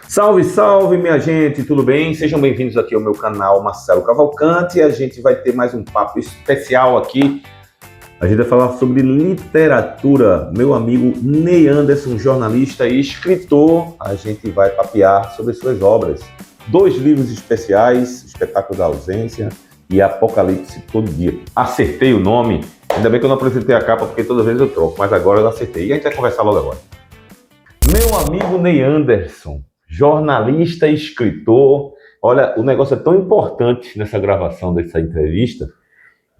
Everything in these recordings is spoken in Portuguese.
Salve, salve, minha gente, tudo bem? Sejam bem-vindos aqui ao meu canal Marcelo Cavalcante. A gente vai ter mais um papo especial aqui. A gente vai falar sobre literatura. Meu amigo Ney Anderson, jornalista e escritor, a gente vai papear sobre suas obras. 2 livros especiais, Espetáculo da Ausência e Apocalipse Todo Dia. Acertei o nome, ainda bem que eu não apresentei a capa, porque todas as vezes eu troco, mas agora eu acertei. E a gente vai conversar logo agora. Meu amigo Ney Anderson, jornalista e escritor. Olha, o negócio é tão importante nessa gravação dessa entrevista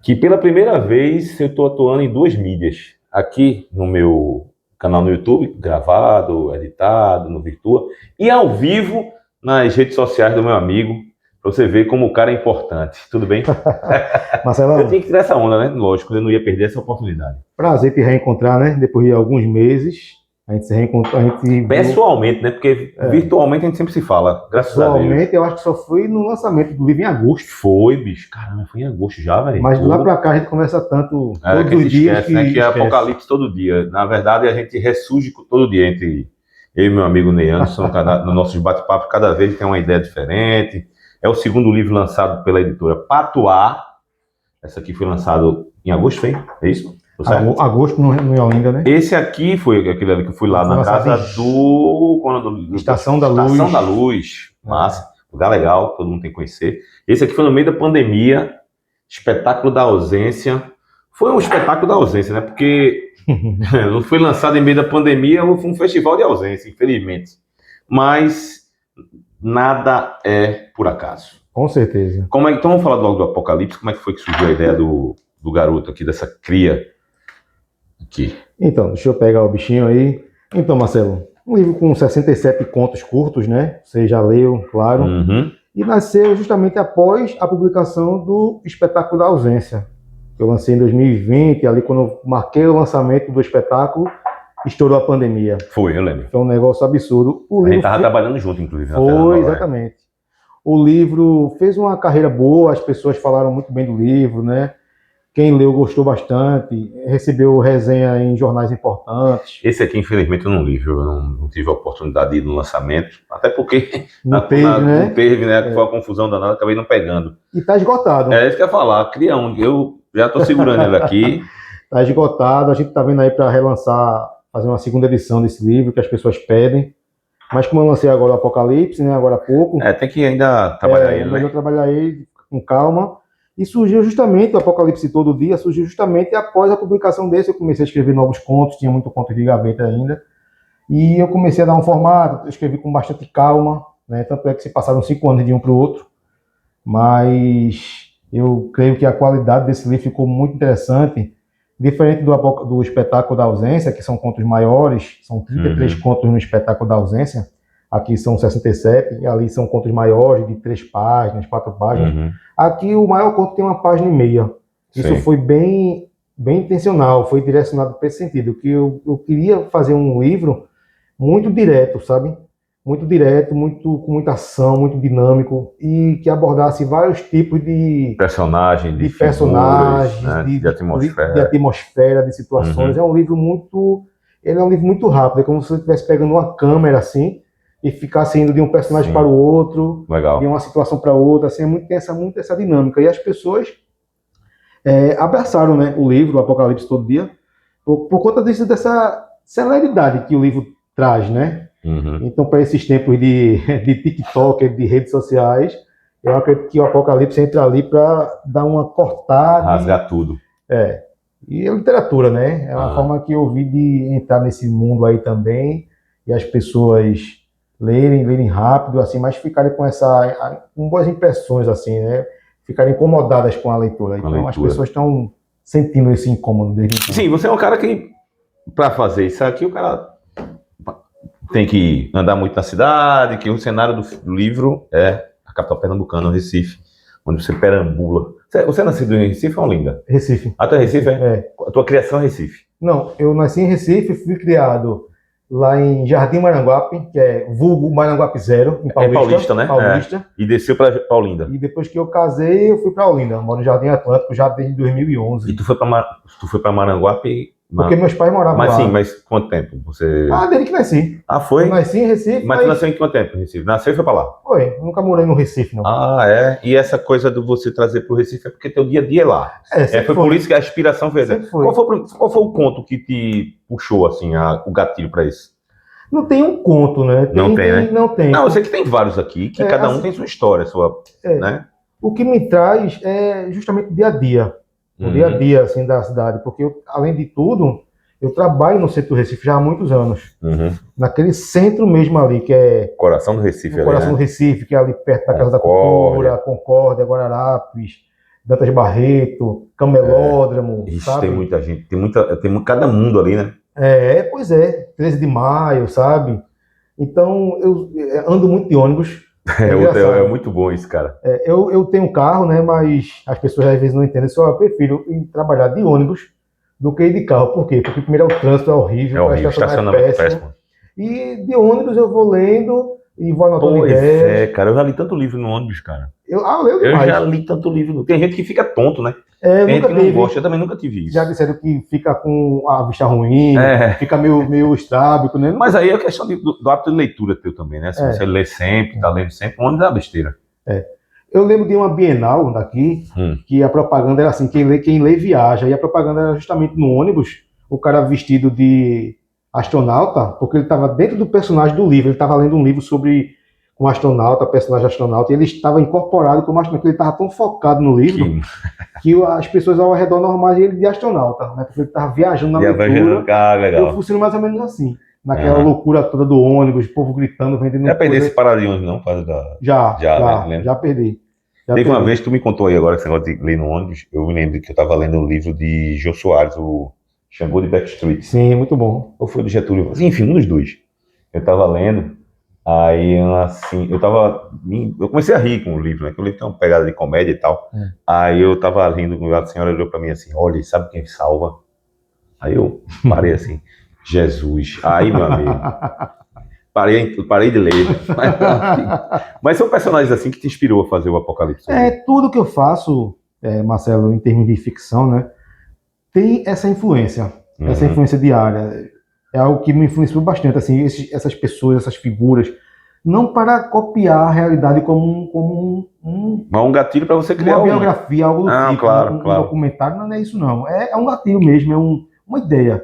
que pela primeira vez eu estou atuando em 2 mídias. Aqui no meu canal no YouTube, gravado, editado, no Virtua, e ao vivo nas redes sociais do meu amigo, para você ver como o cara é importante. Tudo bem? Marcelo, Eu tinha que tirar essa onda, né? Lógico, eu não ia perder essa oportunidade. prazer te reencontrar, né? Depois de alguns meses, a gente se reencontrou, Pessoalmente, né? Porque virtualmente a gente sempre se fala, graças a Deus. pessoalmente, eu acho que só foi no lançamento do livro em agosto. Foi, bicho. Caramba, foi em agosto já, velho. Mas de lá pra cá a gente conversa tanto todos Que os se dias esquece, né? Que é apocalipse todo dia. Na verdade, a gente ressurge todo dia entre eu e meu amigo Ney Anderson, no nossos bate-papo, cada vez tem uma ideia diferente. É o 2º livro lançado pela editora Patuá. Essa aqui foi lançado em agosto, foi? É isso? Agosto no em Olinda, né? Esse aqui foi aquele ali que eu fui lá na casa do Estação da Luz. Estação da Luz. Massa. Lugar legal, todo mundo tem que conhecer. Esse aqui foi no meio da pandemia, Espetáculo da Ausência. Foi um espetáculo da ausência, né? Porque não foi lançado em meio da pandemia, foi um festival de ausência, infelizmente. Mas nada é por acaso. Com certeza. Então vamos falar logo do Apocalipse. Como é que foi que surgiu a ideia do garoto aqui, dessa cria aqui? Então, deixa eu pegar o bichinho aí. Então, Marcelo, um livro com 67 contos curtos, né? Você já leu, claro. Uhum. E nasceu justamente após a publicação do Espetáculo da Ausência. Eu lancei em 2020, ali quando eu marquei o lançamento do espetáculo, estourou a pandemia. Foi, eu lembro. Foi um negócio absurdo. A gente estava trabalhando junto, inclusive. Foi, exatamente. O livro fez uma carreira boa, as pessoas falaram muito bem do livro, né? Quem leu gostou bastante, recebeu resenha em jornais importantes. Esse aqui, infelizmente, eu não li, viu? Eu não tive a oportunidade de ir no lançamento, até porque não teve, né? Foi uma confusão danada, acabei não pegando. E tá esgotado. É isso que eu ia falar, cria um. Eu já estou segurando ele aqui. Tá esgotado, a gente tá vendo aí para relançar, fazer uma 2ª edição desse livro, que as pessoas pedem. Mas como eu lancei agora o Apocalipse, né, agora há pouco... tem que ainda trabalhar ele, mas né? eu trabalhar ele com calma. E surgiu justamente, o Apocalipse Todo Dia, surgiu justamente após a publicação desse. Eu comecei a escrever novos contos, tinha muito conto de gaveta ainda. E eu comecei a dar um formato, eu escrevi com bastante calma, né? Tanto é que se passaram 5 anos de um para o outro. Mas eu creio que a qualidade desse livro ficou muito interessante. Diferente do Espetáculo da Ausência, que são contos maiores, são 33 contos no Espetáculo da Ausência. Aqui são 67, e ali são contos maiores, de 3 páginas, 4 páginas. Aqui o maior conto tem 1,5 páginas. Isso foi bem intencional, foi direcionado para esse sentido, que eu queria fazer um livro muito direto, sabe? Muito direto, com muita ação, muito dinâmico, e que abordasse vários tipos de personagens, de personagens, né? de atmosfera, de situações. É um livro ele é um livro muito rápido, é como se você estivesse pegando uma câmera assim, e ficasse indo de um personagem para o outro, legal, de uma situação para outra, assim, tem muito essa dinâmica. E as pessoas abraçaram, né, o livro, o Apocalipse Todo Dia, por conta dessa celeridade que o livro traz, né? Então, para esses tempos de TikTok, de redes sociais, eu acredito que o Apocalipse entra ali para dar uma cortada. Rasgar tudo. E a literatura, né? É uma forma que eu vi de entrar nesse mundo aí também, e as pessoas lerem rápido, assim, mas ficarem com boas impressões, assim, né? Ficarem incomodadas com a leitura. Então as pessoas estão sentindo esse incômodo desde então. Sim, você é um cara que, para fazer isso aqui, o cara tem que andar muito na cidade, que o cenário do livro é a capital pernambucana, o Recife, onde você perambula. Você é nascido em Recife ou Olinda? Recife. Ah, tu é Recife, é? A tua criação é Recife? Não, eu nasci em Recife, fui criado lá em Jardim Maranguape, que é vulgo Maranguape Zero, em Paulista. É Paulista, né? Paulista. E desceu para Olinda. E depois que eu casei, eu fui para Olinda. Eu moro no Jardim Atlântico já desde 2011. E tu foi para Maranguape Porque meus pais moravam Mas lá. sim, mas quanto tempo? Você... Desde que nasci. Ah, foi? Eu nasci em Recife, Mas tu nasceu em quanto tempo, Recife? Nasceu e foi pra lá? Foi, eu nunca morei no Recife, não. Ah, é? E essa coisa de você trazer pro Recife é porque teu dia a dia é lá. Foi por isso que a inspiração veio. Sempre foi. Qual foi o conto que te puxou, assim, o gatilho pra isso? Não tem um conto, né? Não tem, né? Não tem. Não, eu sei que tem vários aqui, que cada um tem sua história, né? O que me traz é justamente o dia a dia. O dia a dia, assim, da cidade. Porque, além de tudo, eu trabalho no centro do Recife já há muitos anos. Naquele centro mesmo ali, que é... Coração do Recife. Coração do Recife, que é ali perto da Casa da Cultura, Concórdia, Guararapes, Dantas Barreto, Camelódromo, sabe? Tem muita gente, tem cada mundo ali, né? Pois é, 13 de maio, sabe? Então, eu ando muito de ônibus. É muito bom isso, cara. Eu tenho carro, né? Mas as pessoas às vezes não entendem. Só eu prefiro trabalhar de ônibus do que ir de carro. Por quê? Porque primeiro o trânsito é horrível, estacionamento é péssimo. E de ônibus eu vou lendo e vou anotando ideias. Cara, eu já li tanto livro no ônibus, cara. Eu leio demais. Eu já li tanto livro. Tem gente que fica tonto, né? Tem gente que não gosta, eu também nunca tive isso. Já disseram que fica com a vista ruim, fica meio estrábico, né? Mas aí é questão do hábito de leitura teu também, né? Se você lê sempre, tá lendo sempre, onde dá besteira. Eu lembro de uma Bienal daqui, que a propaganda era assim, quem lê viaja, e a propaganda era justamente no ônibus, o cara vestido de astronauta, porque ele estava dentro do personagem do livro, ele estava lendo um livro sobre um astronauta, personagem astronauta, e ele estava incorporado como astronauta, ele estava tão focado no livro que as pessoas ao redor normais ele de astronauta, né? Porque ele estava viajando na leitura. Eu funciono mais ou menos assim, naquela loucura toda do ônibus, o povo gritando, vendendo coisa. Já perdeu esse parada de ônibus, não? Já perdi. Teve uma vez que tu me contou aí agora que você negócio de ler no ônibus, eu me lembro que eu estava lendo um livro de Jô Soares, o Xangô de Backstreet. Sim, muito bom. Ou foi do Getúlio? Enfim, um dos dois. Eu estava lendo. Aí, assim, eu comecei a rir com o livro, né? Que o livro tem uma pegada de comédia e tal. Aí eu tava rindo, a senhora olhou pra mim assim, olha, sabe quem salva? Aí eu parei assim, Jesus. Aí, meu amigo, parei de ler. Mas são personagens assim que te inspirou a fazer o Apocalipse. Tudo que eu faço, Marcelo, em termos de ficção, né? Tem essa influência diária. É algo que me influenciou bastante, assim, essas pessoas, essas figuras, não para copiar a realidade como um gatilho para você criar uma biografia, algo do tipo, claro. Um documentário, não é isso não, é um gatilho mesmo, uma ideia,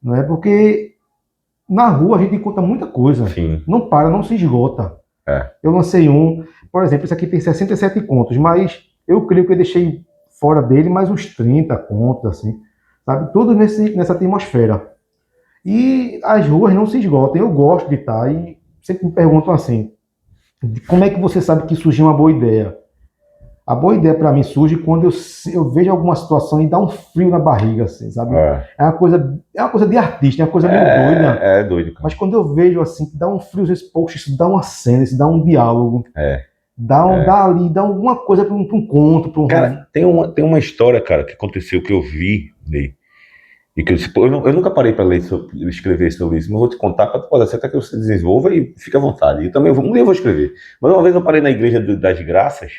não é? Porque na rua a gente encontra muita coisa, não para, não se esgota. Eu lancei por exemplo, esse aqui tem 67 contos, mas eu creio que eu deixei fora dele mais uns 30 contos, assim, sabe? Tudo nessa atmosfera. E as ruas não se esgotam. Eu gosto de estar e sempre me perguntam assim, como é que você sabe que surgiu uma boa ideia? A boa ideia para mim surge quando eu vejo alguma situação e dá um frio na barriga, assim, sabe? É uma coisa de artista, é uma coisa meio doida. É doido, cara. Mas quando eu vejo assim, que dá um frio, poxa, isso dá uma cena, isso dá um diálogo. Dá alguma coisa para um conto. Cara, tem uma história, cara, que aconteceu que eu vi, Ney. E que eu nunca parei para escrever sobre isso, mas vou te contar, pode ser até que você desenvolva e fique à vontade. Eu também um dia eu vou escrever. Mas uma vez eu parei na Igreja das Graças,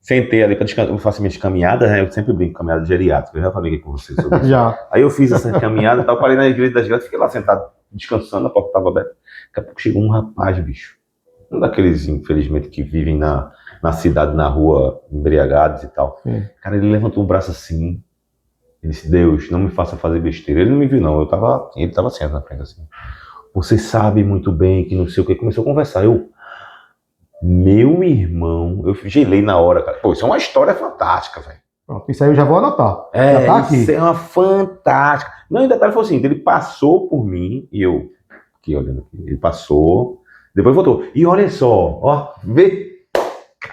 sentei ali para descansar, eu faço minhas caminhadas, né? Eu sempre brinco com caminhada geriátrica, eu já falei aqui com você sobre isso. Aí eu fiz essa caminhada e tal, parei na Igreja das Graças, fiquei lá sentado, descansando, a porta estava aberta. Daqui a pouco chegou um rapaz, bicho. Um daqueles, infelizmente, que vivem na cidade, na rua, embriagados e tal. Cara, ele levantou o braço assim. Ele disse, Deus, não me faça fazer besteira. Ele não me viu, não. Ele estava sentado na frente assim. Você sabe muito bem que não sei o que. Começou a conversar. Meu irmão, eu gelei na hora, cara. Pô, isso é uma história fantástica, velho. Pronto, isso aí eu já vou anotar. Já tá aqui. Isso é uma fantástica. Não, e o detalhe foi assim, ele passou por mim e eu, aqui olhando aqui, ele passou, depois voltou. E olha só, ó, vê.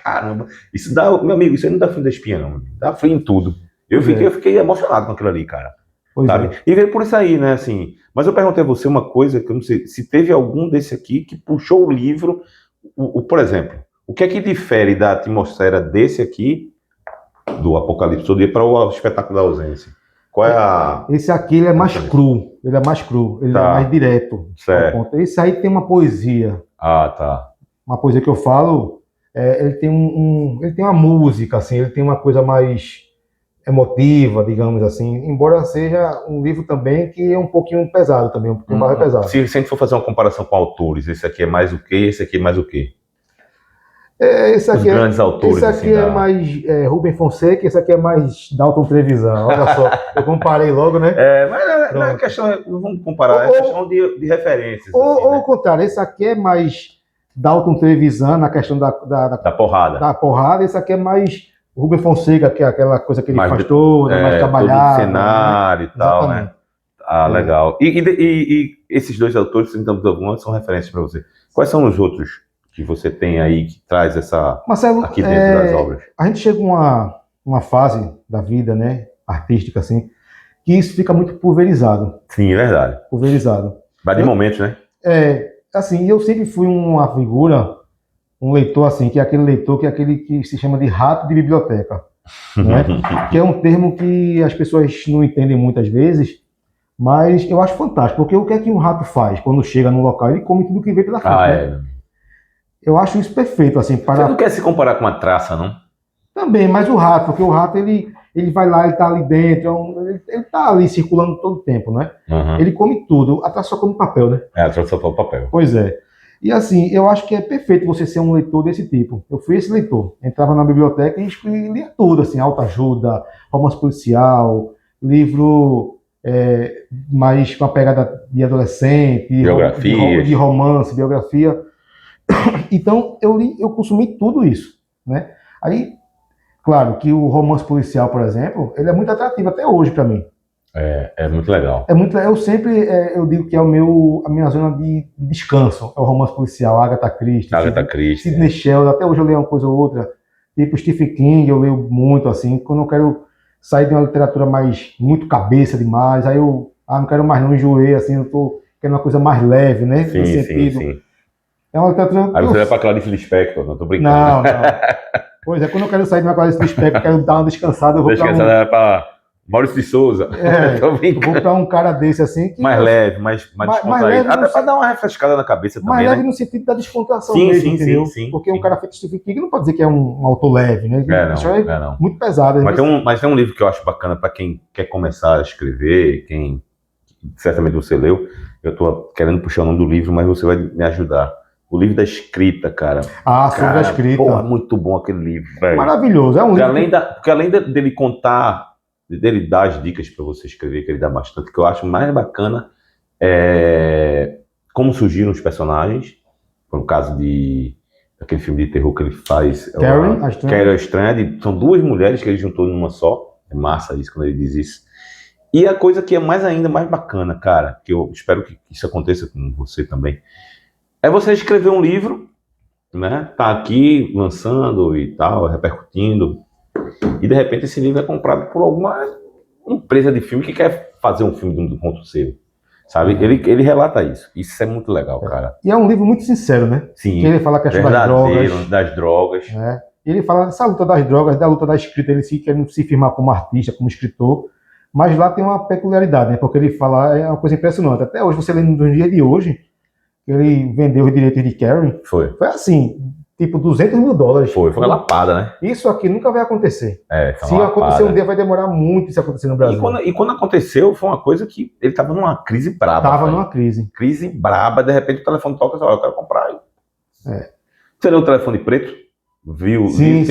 Caramba, isso dá, meu amigo, isso aí não dá frio da espinha, não. Dá frio em tudo. Eu fiquei emocionado com aquilo ali, cara. Sabe? E veio por isso aí, né, assim. Mas eu perguntei a você uma coisa que eu não sei, se teve algum desse aqui que puxou o livro, por exemplo, o que é que difere da atmosfera desse aqui, do Apocalipse do Dia, para o Espetáculo da Ausência? Qual é a... Esse aqui ele é mais cru, ele é mais direto. Certo. Esse aí tem uma poesia. Tá. Uma poesia que eu falo, ele tem uma música, assim, ele tem uma coisa mais... emotiva, digamos assim, embora seja um livro também que é um pouquinho pesado também, um pouquinho mais pesado. Se a gente for fazer uma comparação com autores, esse aqui é mais o quê? Esse aqui é mais o quê? Esse aqui Os grandes autores, esse aqui assim, é mais Rubem Fonseca, esse aqui é mais Dalton Trevisan. Olha só, eu comparei logo, né? Mas não é questão, vamos comparar, é questão de referências. Ou assim, ao né? contrário, esse aqui é mais Dalton Trevisan na questão da porrada. da porrada, esse aqui é mais Rubem Fonseca, que é aquela coisa que ele Mais faz toda, mais trabalhada. todo o cenário, né? E tal, Exatamente. né? Legal. E esses dois autores, então, alguns são referências para você. Quais são os outros que você tem aí que traz essa Marcelo, aqui dentro das obras? a gente chega a uma fase da vida, né, artística, assim, que isso fica muito pulverizado. Sim, é verdade. Pulverizado. Vai de momentos, né? Assim, eu sempre fui uma figura, um leitor assim, que é aquele que se chama de rato de biblioteca, né? Que é um termo que as pessoas não entendem muitas vezes, mas eu acho fantástico, porque o que é que um rato faz quando chega num local? Ele come tudo que vê pela frente, né? Eu acho isso perfeito, assim, Você não quer se comparar com uma traça, não? Também, mas o rato, porque o rato, ele vai lá, ele tá ali dentro, ele tá ali circulando todo o tempo, né? Ele come tudo, a traça só come papel, né? A traça só come papel. Pois é. E assim, eu acho que é perfeito você ser um leitor desse tipo. Eu fui esse leitor. Entrava na biblioteca e lia tudo, assim, autoajuda, romance policial, livro mais com uma pegada de adolescente, de romance, biografia. Então, eu consumi tudo isso, né? Aí, claro que o romance policial, por exemplo, ele é muito atrativo até hoje para mim. É muito legal. Eu sempre eu digo que é a minha zona de descanso, é o romance policial, Agatha Christie, Sidney Sheldon, até hoje eu leio uma coisa ou outra, tipo Stephen King, eu leio muito, assim, quando eu quero sair de uma literatura mais, muito cabeça demais, aí eu não quero mais não enjoei, assim, eu tô querendo uma coisa mais leve, né? Sim, nesse sentido. sim. É uma literatura... Aí você vai pra Clarice Lispector, não tô brincando. Não. Pois é, quando eu quero sair de uma Clarice Lispector, quero dar uma descansada, eu vou pra Maurício de Souza. Eu vou pra um cara desse assim. Que mais leve, mais descontraído. Até pra dar uma refrescada na cabeça também. Mais leve, né? no sentido da descontração mesmo, entendeu? Sim. Porque um cara feito Stephen King não pode dizer que é um autor leve, né? Não. Muito pesado. Mas tem um livro que eu acho bacana pra quem quer começar a escrever, quem certamente você leu. Eu tô querendo puxar o nome do livro, mas você vai me ajudar. O livro da escrita, cara. Sobre a escrita. Pô, muito bom aquele livro, velho. Maravilhoso. É um livro. Porque além dele contar, dele dar as dicas para você escrever, que ele dá bastante, o que eu acho mais bacana é como surgiram os personagens. No caso daquele filme de terror que ele faz. Carrie Strand. São duas mulheres que ele juntou numa só. É massa isso, quando ele diz isso. E a coisa que é ainda mais bacana, cara, que eu espero que isso aconteça com você também, é você escrever um livro, né? Tá aqui lançando e tal, repercutindo, e de repente esse livro é comprado por alguma empresa de filme que quer fazer um filme de um conto seu, sabe? Ele relata isso. Isso é muito legal, cara. E é um livro muito sincero, né? Sim. Que ele fala a questão das drogas. Né? Ele fala dessa luta das drogas, da luta da escrita, ele quer se firmar como artista, como escritor, mas lá tem uma peculiaridade, né? Porque ele fala, é uma coisa impressionante. Até hoje, você lê no dia de hoje, ele vendeu os direitos de Carrie. Foi assim, tipo $200 mil. Foi uma lapada, né? Isso aqui nunca vai acontecer. Se acontecer um dia, vai demorar muito se acontecer no Brasil. E quando aconteceu, foi uma coisa que ele tava numa crise braba. Numa crise. Crise braba, de repente o telefone toca e fala, eu quero comprar. Você leu o Telefone Preto? Viu? Sim.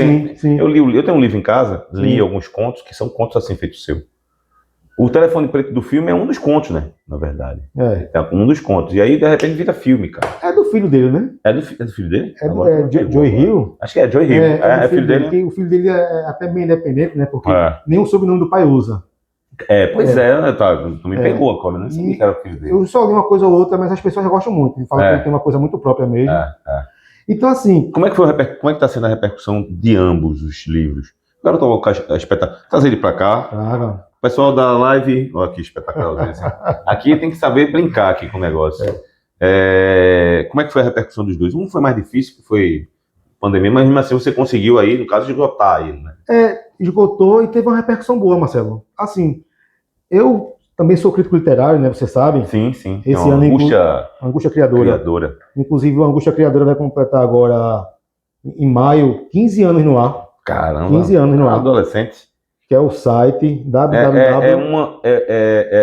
Eu tenho um livro em casa, li alguns contos, que são contos assim feitos seu. O Telefone Preto do filme é um dos contos, né? Na verdade. É um dos contos. E aí, de repente, vira filme, cara. É do filho dele, né? É do filho dele? Joy Hill? Acho que é Joy Hill. É filho dele. Né? O filho dele é até bem independente, né? Porque nem o sobrenome do pai usa. Pois é, tu me pegou agora, né? Sabia que era o filho dele. Eu só li uma coisa ou outra, mas as pessoas gostam muito. Ele fala que ele tem uma coisa muito própria mesmo. Então, assim... Como é que tá sendo a repercussão de ambos os livros? Agora eu tô colocar espetáculo. Trazer ele pra cá. Claro. Pessoal da live, olha que espetacular. Aqui tem que saber brincar aqui com o negócio. Como é que foi a repercussão dos dois? Um foi mais difícil, que foi pandemia, mas mesmo assim você conseguiu aí, no caso, esgotar ele, né? Esgotou e teve uma repercussão boa, Marcelo. Assim, eu também sou crítico literário, né? Você sabe? Sim. Esse ano, Angústia Criadora. Inclusive, a Angústia Criadora vai completar agora, em maio, 15 anos no ar. Caramba. 15 anos no ar. Adolescente. que é o site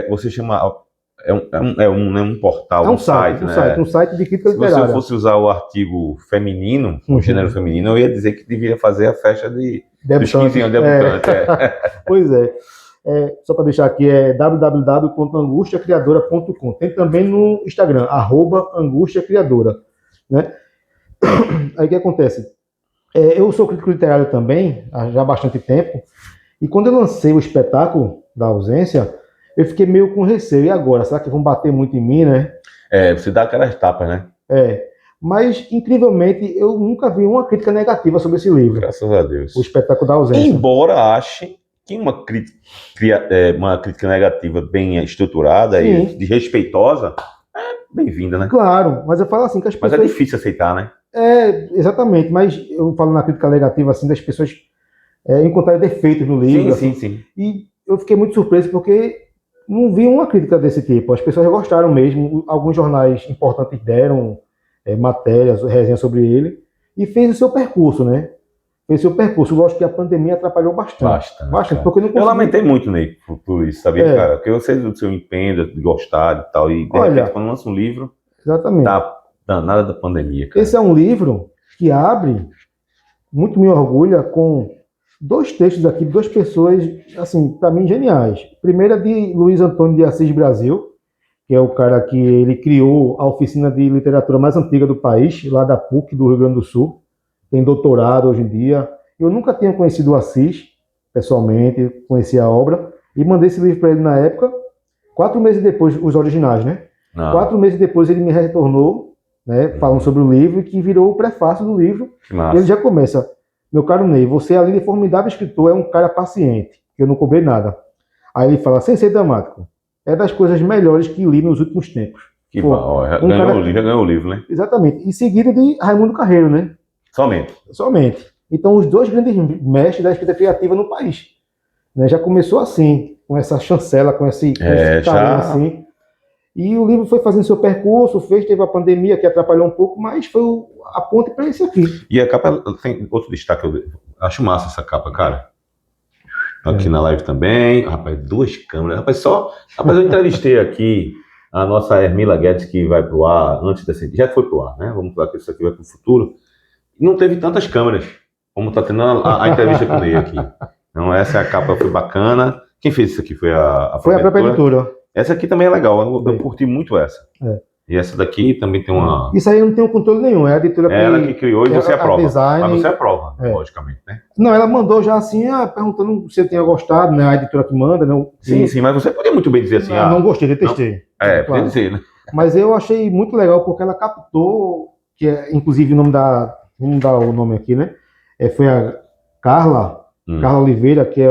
você chama, né, um portal, um site, né? um site de crítica Se literária. você fosse usar o artigo feminino, o gênero feminino, eu ia dizer que deveria fazer a festa dos 15 anos de debutante. Pois é. Só para deixar aqui, é www.angustiacriadora.com. Tem também no Instagram, @angustiacriadora, né? Aí o que acontece? Eu sou crítico literário também, há já bastante tempo, e quando eu lancei o espetáculo da ausência, eu fiquei meio com receio. E agora? Será que vão bater muito em mim, né? Você dá aquelas tapas, né? Mas, incrivelmente, eu nunca vi uma crítica negativa sobre esse livro. Graças a Deus. O Espetáculo da Ausência. Embora ache que uma crítica negativa bem estruturada e respeitosa é bem-vinda, né? Claro, mas eu falo assim que as pessoas... Mas é difícil aceitar, né? Exatamente, mas eu falo na crítica negativa assim, das pessoas encontrarem defeitos no livro. Sim. E eu fiquei muito surpreso porque não vi uma crítica desse tipo. As pessoas gostaram mesmo, alguns jornais importantes deram matérias, resenhas sobre ele, e fez o seu percurso, né? Fez o seu percurso. Lógico que a pandemia atrapalhou bastante. Porque eu não consegui... Eu lamentei muito, Ney, por isso, sabia, cara? Porque eu sei do seu empenho, de gostar e tal, e de repente, quando lança um livro, tá danada da pandemia, cara. Esse é um livro que abre, muito me orgulha, com 2 textos aqui, de 2 pessoas, assim, para mim, geniais. Primeiro é de Luiz Antônio de Assis Brasil, que é o cara que ele criou a oficina de literatura mais antiga do país, lá da PUC, do Rio Grande do Sul. Tem doutorado hoje em dia. Eu nunca tinha conhecido o Assis, pessoalmente, conheci a obra, e mandei esse livro para ele na época. 4 meses depois, os originais, né? 4 meses depois ele me retornou, né, falando sobre o livro, que virou o prefácio do livro. Ele já começa: meu caro Ney, você, além de formidável escritor, é um cara paciente, que eu não cobrei nada. Aí ele fala: sem ser dramático, é das coisas melhores que li nos últimos tempos. Que bom, já ganhou o livro, né? Exatamente. Em seguida de Raimundo Carreiro, né? Somente. Então, os 2 grandes mestres da escrita criativa no país. Né? Já começou assim, com essa chancela, com esse carinho assim. E o livro foi fazendo seu percurso, teve a pandemia que atrapalhou um pouco, mas foi a ponte para esse aqui. E a capa tem outro destaque, eu acho massa essa capa, cara. Aqui na live também. Rapaz, 2 câmeras. Rapaz, eu entrevistei aqui a nossa Hermila Guedes, que vai pro ar antes dessa. Já foi pro ar, né? Vamos falar que isso aqui vai pro futuro. Não teve tantas câmeras como tá tendo a entrevista com ele aqui. Então, essa capa foi bacana. Quem fez isso aqui foi a própria editora. Essa aqui também é legal, eu curti muito essa. E essa daqui também tem uma... Isso aí eu não tenho controle nenhum, é a editora ela que criou e você aprova. Design... Mas você aprova, logicamente, né? Não, ela mandou já assim, perguntando se eu tinha gostado, né? A editora que manda, né? Sim, mas você podia muito bem dizer assim... Não gostei, detestei. Podia dizer, né? Mas eu achei muito legal porque ela captou, que é inclusive o nome vamos dar o nome aqui, né? Foi a Carla Oliveira, que é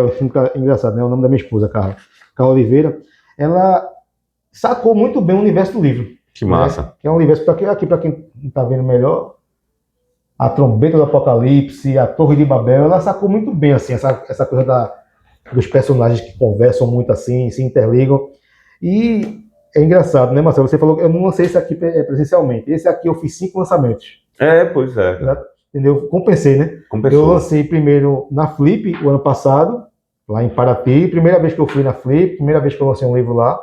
engraçado, né? O nome da minha esposa, Carla Oliveira. Ela sacou muito bem o universo do livro. Que massa. Né? Que é um universo, aqui para quem não está vendo melhor, a Trombeta do Apocalipse, a Torre de Babel, ela sacou muito bem assim, essa coisa dos personagens que conversam muito assim, se interligam. E é engraçado, né, Marcelo? Você falou que eu não lancei esse aqui presencialmente. Esse aqui eu fiz 5 lançamentos. Pois é. Entendeu? Compensei, né? Eu lancei primeiro na Flip o ano passado, lá em Paraty. Primeira vez que eu fui na Flip, primeira vez que eu lancei um livro lá.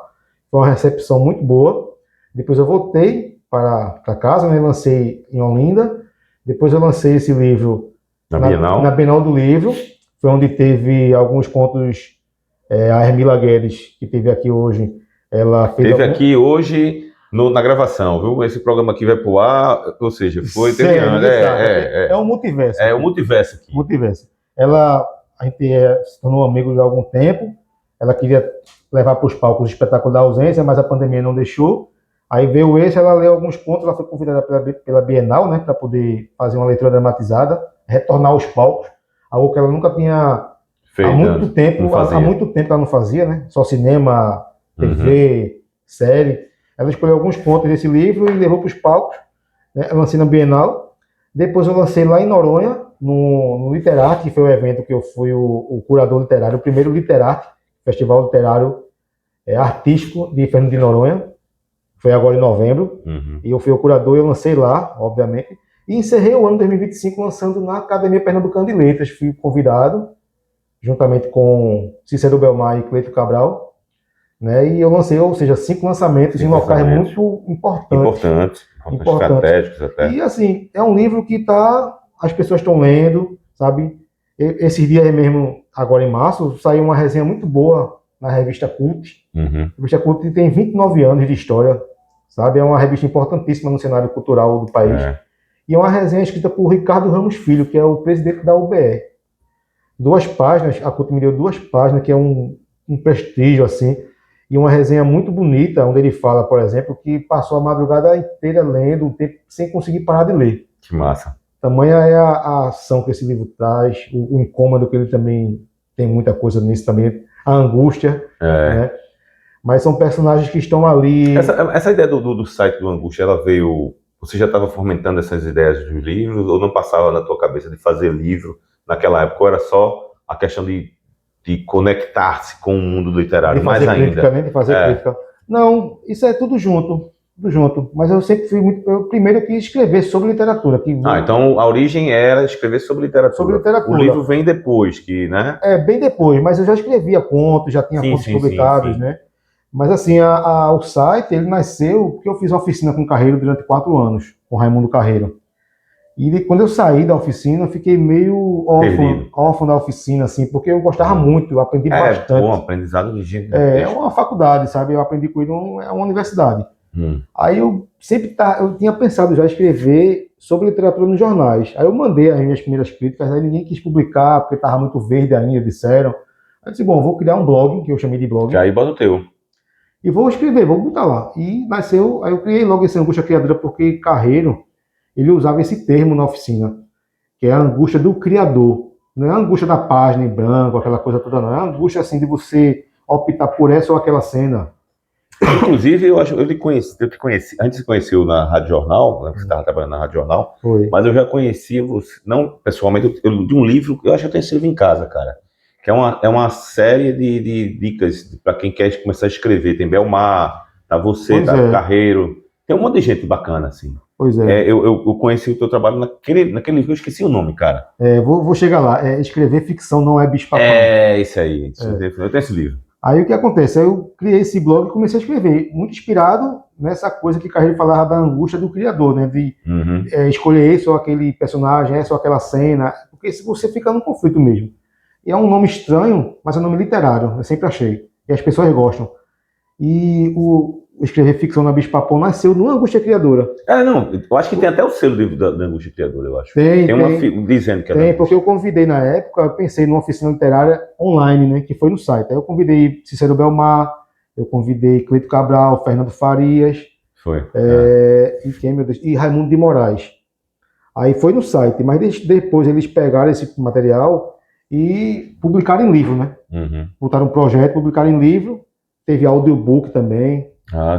Foi uma recepção muito boa. Depois eu voltei para casa, né? Lancei em Olinda. Depois eu lancei esse livro na Bienal do Livro. Foi onde teve alguns contos. A Hermila Guedes, que esteve aqui hoje, ela fez... aqui hoje na gravação, viu? Esse programa aqui vai pro ar, ou seja, foi terminando. É um multiverso. É um multiverso aqui. Multiverso. A gente se tornou amigo há algum tempo. Ela queria levar para os palcos o Espetáculo da Ausência, mas a pandemia não deixou. Aí veio ela leu alguns contos, ela foi convidada pela Bienal, né, para poder fazer uma leitura dramatizada, retornar aos palcos, algo que ela nunca tinha feito. Há muito tempo ela não fazia, né? Só cinema, TV, série. Ela escolheu alguns contos desse livro e levou para os palcos. Né? Eu lancei na Bienal. Depois eu lancei lá em Noronha, no Literarte, que foi o evento que eu fui o curador literário, o primeiro Literarte, Festival Literário Artístico de Fernando de Noronha. Foi agora em novembro. E eu fui o curador e eu lancei lá, obviamente. E encerrei o ano 2025 lançando na Academia Pernambucana de Letras. Fui convidado juntamente com Cícero Belmar e Cleito Cabral, né? E eu lancei, ou seja, 5 lançamentos em locais muito importantes. Estratégicos até. E assim, é um livro que as pessoas estão lendo, sabe? Esses dias mesmo, agora em março, saiu uma resenha muito boa na revista Cult. Uhum. A revista Cult tem 29 anos de história, sabe? É uma revista importantíssima no cenário cultural do país. E é uma resenha escrita por Ricardo Ramos Filho, que é o presidente da UBE. 2 páginas, a Cult me deu 2 páginas, que é um prestígio, assim, e uma resenha muito bonita, onde ele fala, por exemplo, que passou a madrugada inteira lendo, um tempo sem conseguir parar de ler. Que massa. Tamanha é a ação que esse livro traz, o incômodo que ele também tem muita coisa nisso também, a angústia, né? Mas são personagens que estão ali... Essa ideia do site do Angústia, ela veio... Você já estava fomentando essas ideias dos livros, ou não passava na tua cabeça de fazer livro naquela época, ou era só a questão de conectar-se com o mundo literário, mais ainda? De fazer crítica. Não, isso é tudo junto. Mas eu sempre fui eu primeiro quis escrever sobre literatura. Então a origem era escrever sobre literatura. O livro vem depois, né? Bem depois, mas eu já escrevia contos, já tinha contos publicados, né? Mas assim, o site, ele nasceu porque eu fiz uma oficina com o Carreiro durante 4 anos, com o Raimundo Carreiro. E quando eu saí da oficina, eu fiquei meio órfão da oficina, assim, porque eu gostava muito, eu aprendi bastante. Bom, aprendizado de gente. É uma faculdade, sabe? Eu aprendi com ele, é uma universidade. Aí eu eu tinha pensado já escrever sobre literatura nos jornais. Aí eu mandei as minhas primeiras críticas, aí ninguém quis publicar, porque estava muito verde ainda, disseram. Aí eu disse, bom, vou criar um blog, que eu chamei de blog. Já aí bota o teu. E vou escrever, vou botar lá. E nasceu, aí eu criei logo esse Angústia Criadora, porque Carreiro, ele usava esse termo na oficina, que é a angústia do criador. Não é a angústia da página em branco, aquela coisa toda, não. É a angústia, assim, de você optar por essa ou aquela cena. Inclusive, eu te conheci, antes de conhecer na Rádio Jornal, né, você estava trabalhando na Rádio Jornal, mas eu já conhecia você, não pessoalmente, de um livro, eu acho que eu tenho esse livro em casa, cara, que é uma série de dicas para quem quer começar a escrever. Tem Belmar, você, Carreiro, tem um monte de gente bacana, assim. Pois é. Eu conheci o teu trabalho naquele livro, eu esqueci o nome, cara. Vou chegar lá. Escrever ficção não é bicho-papão. Isso aí. Eu tenho esse livro. Aí o que acontece? Eu criei esse blog e comecei a escrever, muito inspirado nessa coisa que Carreiro falava da angústia do criador, né? De escolher esse ou aquele personagem, essa ou aquela cena, porque se você fica num conflito mesmo. E é um nome estranho, mas é um nome literário, eu sempre achei. E as pessoas gostam. E o escrever ficção na Bicho-Papão nasceu no Angústia Criadora. Eu acho que tem até o selo da Angústia Criadora, eu acho. Tem dizendo que é. Tem, porque eu convidei na época, eu pensei numa oficina literária online, né, que foi no site. Aí eu convidei Cícero Belmar, eu convidei Cleito Cabral, Fernando Farias. E Raimundo de Moraes. Aí foi no site, mas depois eles pegaram esse material e publicaram em livro, né? Botaram um projeto, publicaram em livro, teve audiobook também.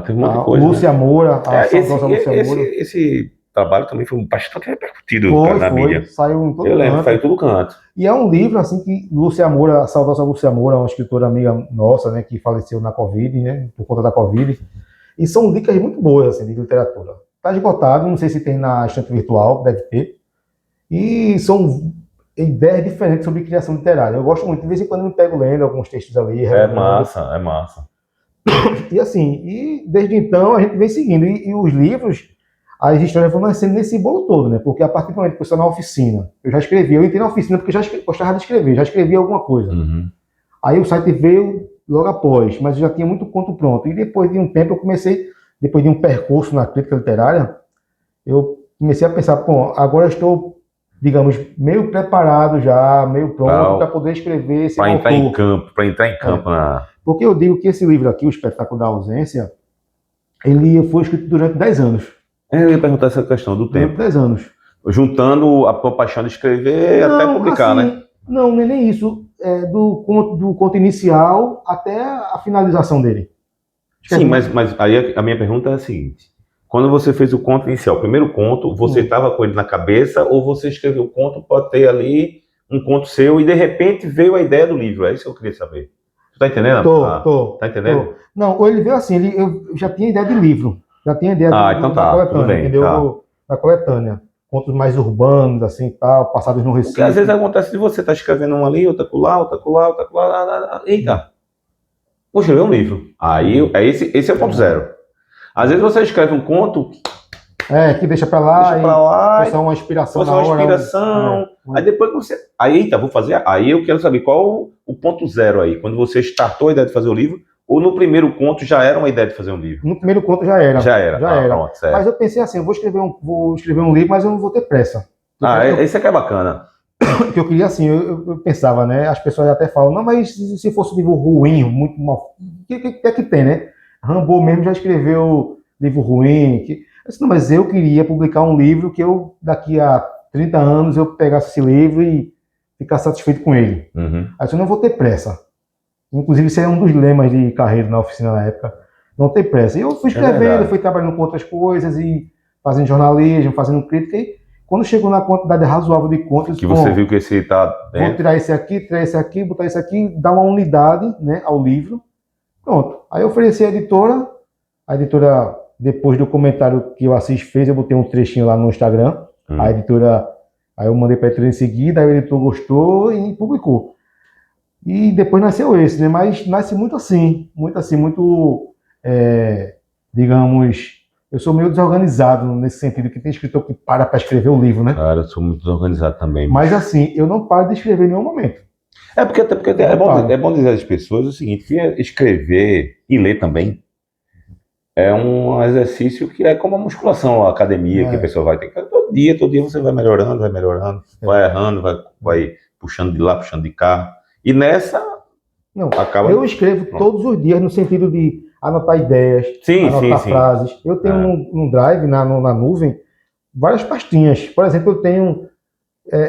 Teve muita coisa. Lúcia Moura, saudosa Lúcia Moura. Esse trabalho também foi bastante repercutido na mídia. Saiu em todo canto. Lembro, saiu em todo canto. E é um livro, assim, que Lúcia Moura, a saudosa Lúcia Moura, uma escritora amiga nossa, né, que faleceu na Covid, né, por conta da Covid. E são dicas muito boas, assim, de literatura. Está esgotado, não sei se tem na estante virtual, deve ter. E são ideias diferentes sobre criação literária. Eu gosto muito, de vez em quando eu me pego lendo alguns textos ali. É massa. E assim, desde então a gente vem seguindo. E os livros, as histórias vão nascendo nesse bolo todo, né? Porque a partir do momento que eu estou na oficina, eu já escrevi, eu entrei na oficina porque eu já gostava de escrever, já escrevi alguma coisa. Aí o site veio logo após, mas eu já tinha muito conto pronto. E depois de um tempo eu comecei, depois de um percurso na crítica literária, eu comecei a pensar, bom, agora eu estou, digamos, meio preparado já, meio pronto para poder escrever esse autor. Para entrar em campo. Porque eu digo que esse livro aqui, O Espetáculo da Ausência, ele foi escrito durante 10 anos. Eu ia perguntar essa questão do tempo. Durante 10 anos. Juntando a tua paixão de escrever até publicar, assim, né? Não, nem isso. Do conto inicial até a finalização dele. Sim, mas aí a minha pergunta é a seguinte. Quando você fez o conto inicial, o primeiro conto, você estava com ele na cabeça ou você escreveu o conto para ter ali um conto seu e de repente veio a ideia do livro? É isso que eu queria saber. Você tá entendendo? Tá entendendo? Tô. Não, ele veio assim, eu já tinha ideia de livro. Já tinha ideia então tá, da coletânea, tudo bem, entendeu? Da coletânea. contos mais urbanos, assim, tal, passados no Recife. Porque às vezes acontece de você estar escrevendo uma ali, outra colar, outra colar, outra colar. Eita, vou escrever um livro. Aí esse é o ponto zero. Às vezes você escreve um conto, Que deixa pra lá, e foi só uma inspiração foi só na uma hora. inspiração. Aí depois você. Aí, eita, vou fazer. Aí eu quero saber qual o ponto zero aí. Quando você startou a ideia de fazer o livro, ou no primeiro conto já era uma ideia de fazer um livro? No primeiro conto já era. Já era. Pronto, certo. Mas eu pensei assim, eu vou escrever um livro, mas eu não vou ter pressa. Esse aqui é bacana. Que eu queria assim, eu pensava, né? As pessoas até falam, não, mas se fosse um livro ruim, muito mal, o que é que tem, né? Rambo mesmo já escreveu livro ruim. Eu disse, não, mas eu queria publicar um livro que eu, daqui a 30 anos, eu pegasse esse livro e ficasse satisfeito com ele. Uhum. Aí eu não vou ter pressa. Inclusive, isso é um dos lemas de carreira na oficina na época. Não ter pressa. E eu fui escrevendo, fui trabalhando com outras coisas e fazendo jornalismo, fazendo crítica. E quando chegou na quantidade razoável de contos, que você viu que esse está dentro. Vou tirar esse aqui, botar esse aqui, dar uma unidade, né, ao livro. Pronto. Aí eu ofereci à editora. A editora, depois do comentário que o Assis fez, eu botei um trechinho lá no Instagram. A editora, aí eu mandei para a editora em seguida, aí o editor gostou e publicou. E depois nasceu esse, né? Mas nasce muito, digamos, eu sou meio desorganizado nesse sentido, que tem escritor que para escrever o livro, né? Cara, eu sou muito desorganizado também. Mas assim, eu não paro de escrever em nenhum momento. Porque é bom dizer às pessoas o seguinte, que escrever e ler também é um exercício que é como a musculação, a academia, que a pessoa vai ter que... Todo dia você vai melhorando, vai errando, vai puxando de lá, puxando de cá. E nessa, acaba... Eu escrevo todos os dias no sentido de anotar ideias, anotar frases. Eu tenho no Drive, na nuvem, várias pastinhas. Por exemplo, eu tenho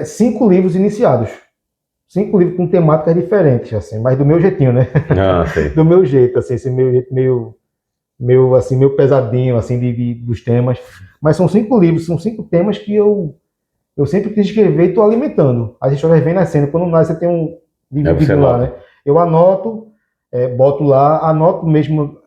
5 livros iniciados. 5 livros com temáticas diferentes, assim, mas do meu jeitinho, né? Sei. Do meu jeito, assim, esse meu jeito meio pesadinho, assim, dos temas. Mas são 5 livros, são 5 temas que eu sempre quis escrever e estou alimentando. As histórias vêm nascendo. Quando nasce, você tem um livro lá, né? Eu anoto, boto lá, anoto mesmo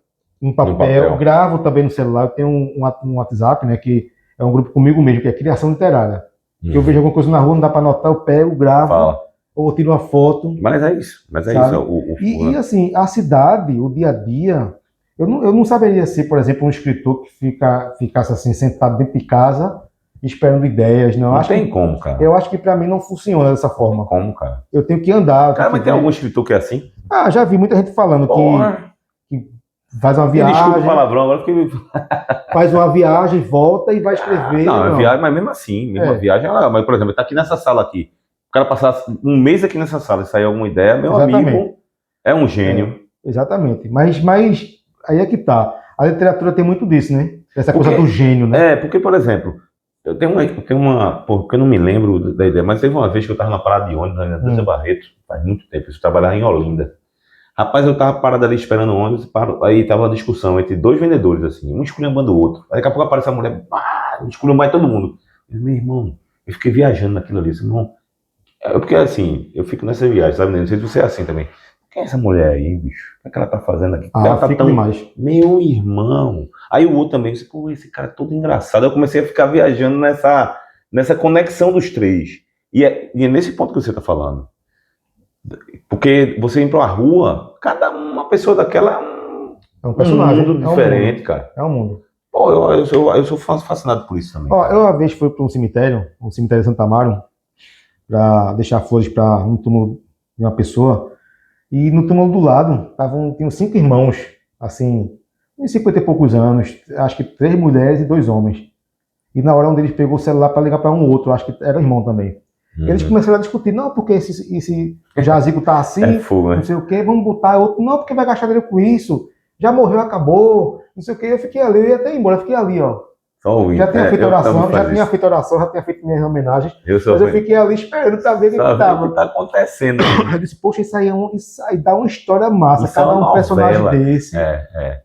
em papel, gravo também no celular. Eu tenho um WhatsApp, né, que é um grupo comigo mesmo, que é Criação Literária. Que eu vejo alguma coisa na rua, não dá para anotar, eu pego, gravo, ou tiro uma foto. Mas é isso. E assim, a cidade, o dia a dia, eu não saberia ser, por exemplo, um escritor que ficasse assim, sentado dentro de casa, esperando ideias. Não tem como, cara. Eu acho que pra mim não funciona dessa forma. Como, cara? Eu tenho que andar. Cara, mas tem algum escritor que é assim? Já vi muita gente falando que faz uma viagem. Desculpa o palavrão, agora fiquei... Faz uma viagem, volta e vai escrever. Não. Viagem, mas mesmo assim, a viagem, mas por exemplo, tá aqui nessa sala aqui. O cara passar um mês aqui nessa sala e sair alguma ideia, meu amigo, é um gênio. Exatamente. Mas aí é que tá. A literatura tem muito disso, né? Essa coisa do gênio, né? Porque, por exemplo, eu tenho uma, porque eu não me lembro da ideia, mas teve uma vez que eu estava na parada de ônibus, na Dança Barreto, faz muito tempo, eu trabalhava em Olinda. Rapaz, eu tava parado ali esperando o ônibus, aí tava uma discussão entre 2 vendedores, assim, um esculhambando o outro. Aí daqui a pouco aparece a mulher, esculhambando todo mundo. Meu irmão, eu fiquei viajando naquilo ali, irmão. Porque assim, eu fico nessa viagem, sabe? Não sei se você é assim também. Quem é essa mulher aí, bicho? O que é que ela tá fazendo aqui? Ela tá tão... demais. Meu irmão. Aí o outro também disse, pô, esse cara é todo engraçado. Eu comecei a ficar viajando nessa conexão dos 3. E é nesse ponto que você tá falando. Porque você ir pra uma rua, cada uma pessoa daquela é um personagem. Um mundo diferente, cara. É um mundo. Pô, eu sou fascinado por isso também. Eu uma vez fui para um cemitério de Santa Amaro, para deixar flores no túmulo de uma pessoa. E no túmulo do lado tinham 5 irmãos, assim, uns 50 e poucos anos, acho que 3 mulheres e 2 homens. E na hora um deles pegou o celular para ligar para um outro, acho que era irmão também. Eles começaram a discutir, não, porque esse jazigo tá assim, fogo, né? Não sei o que, vamos botar outro, não, porque vai gastar dinheiro com isso, já morreu, acabou, não sei o que, eu fiquei ali, eu ia até ir embora, eu fiquei ali, ó. Já tinha feito oração, já tinha feito minhas homenagens, mas eu fiquei ali esperando pra ver o que tava. O que tá acontecendo. Eu disse, poxa, isso aí dá uma história massa, isso cada um personagem desse,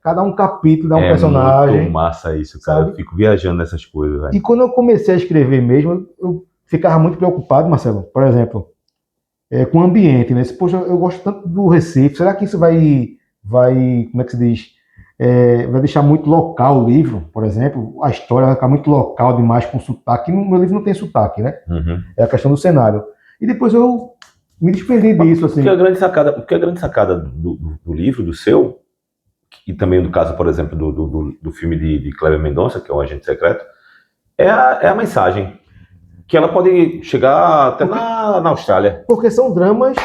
cada um capítulo dá um personagem. Muito massa isso, cara, sabe? Eu fico viajando nessas coisas, velho. E quando eu comecei a escrever mesmo, eu ficava muito preocupado, Marcelo, por exemplo, com o ambiente, né? Poxa, eu gosto tanto do Recife, será que isso vai, como é que se diz, vai deixar muito local o livro, por exemplo, a história vai ficar muito local demais com sotaque. No meu livro não tem sotaque, né? É a questão do cenário. E depois eu me desprendi disso, assim. Porque a grande sacada do livro, do seu, e também do caso, por exemplo, do filme de Kleber Mendonça, que é o Agente Secreto, é a mensagem. Que ela pode chegar até na Austrália. Porque são dramas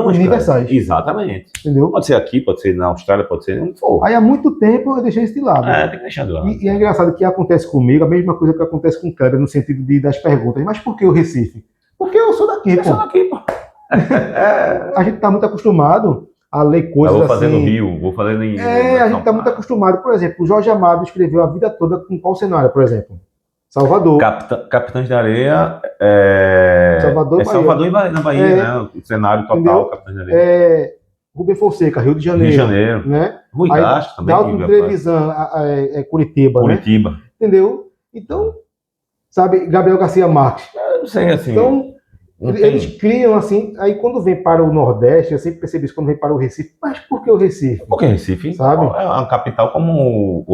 universais. Cara. Exatamente. Entendeu? Pode ser aqui, pode ser na Austrália, pode ser onde for. Aí há muito tempo eu deixei isso de lado. Tem que deixar de lado. E é engraçado que acontece comigo a mesma coisa que acontece com o Kleber, no sentido das perguntas. Mas por que o Recife? Porque eu sou daqui, pô. A gente tá muito acostumado a ler coisas assim. Eu vou fazer no Rio, vou fazer em... a gente tá muito acostumado. Por exemplo, o Jorge Amado escreveu a vida toda com qual cenário, por exemplo? Salvador. Capitães de Areia Salvador e na Bahia, né? O cenário total, entendeu? Capitães de Areia. Rubem Fonseca, Rio de Janeiro. Né? Rui Castro também. Dalton Trevisan, Curitiba, né? Entendeu? Então, sabe, Gabriel Garcia Marques. Eu não sei, assim... Então, eles criam assim, aí quando vem para o Nordeste, eu sempre percebi isso quando vem para o Recife, mas por que o Recife? Porque Recife sabe? É uma capital como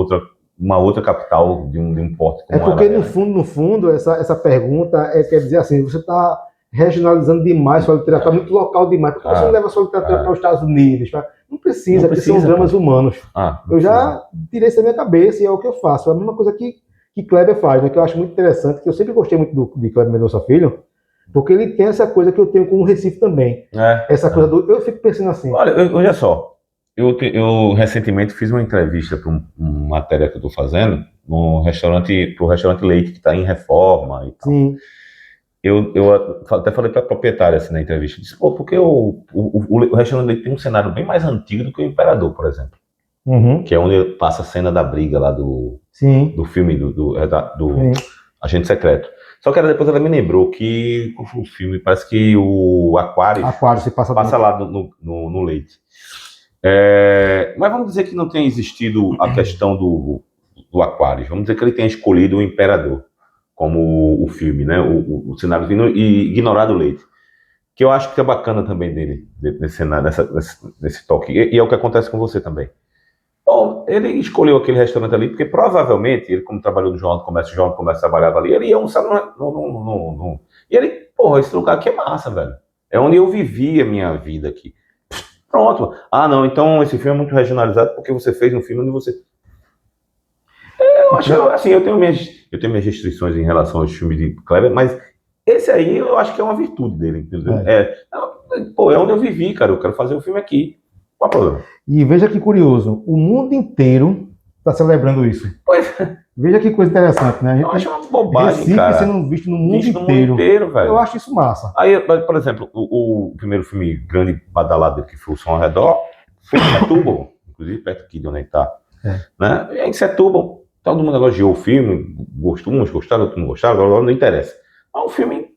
uma outra capital de um porto como porque no fundo, essa pergunta quer dizer assim, você está regionalizando demais sua literatura, está muito local demais, porque você não leva sua literatura para os Estados Unidos, não precisa, porque são dramas humanos. Eu já tirei isso da minha cabeça e é o que eu faço, é a mesma coisa que Kleber faz, né, que eu acho muito interessante, que eu sempre gostei muito de Kleber Mendonça Filho, porque ele tem essa coisa que eu tenho com o Recife também. Essa coisa eu fico pensando assim. Olha só, eu recentemente fiz uma entrevista para uma matéria que eu estou fazendo para o restaurante Leite, que está em reforma e tal. Sim. Eu até falei para a proprietária assim, na entrevista, disse, porque o restaurante Leite tem um cenário bem mais antigo do que o Imperador, por exemplo. Que é onde passa a cena da briga lá do filme do Agente Secreto. Só que depois ela me lembrou que o filme, parece que o Aquário se passa lá no Leite. Mas vamos dizer que não tenha existido a questão do Aquário. Vamos dizer que ele tenha escolhido o Imperador como o filme, né? O cenário vindo e ignorado o Leite. Que eu acho que é bacana também dele, nesse toque. E é o que acontece com você também. Bom, ele escolheu aquele restaurante ali porque provavelmente ele, como trabalhou no Jornal do Comércio trabalhava ali, ele ia almoçar e ele, esse lugar aqui é massa, velho. É onde eu vivi a minha vida aqui. Pronto. Não, então esse filme é muito regionalizado porque você fez um filme onde você... Eu acho, assim, eu tenho minhas restrições em relação aos filmes de Kleber, mas esse aí eu acho que é uma virtude dele, entendeu? É onde eu vivi, cara, eu quero fazer o filme aqui. Qual é o problema? E veja que curioso, o mundo inteiro está celebrando isso. Veja que coisa interessante, né? Eu acho uma bobagem, Recife cara. sendo visto no mundo inteiro, velho. Eu acho isso massa. Aí, por exemplo, o primeiro filme grande badalado que foi o Som ao Redor foi em Setúbal, inclusive perto aqui de onde a gente tá. Né? E em Setúbal, todo mundo elogiou o filme, uns gostaram, outros não gostaram, agora não interessa. Mas o filme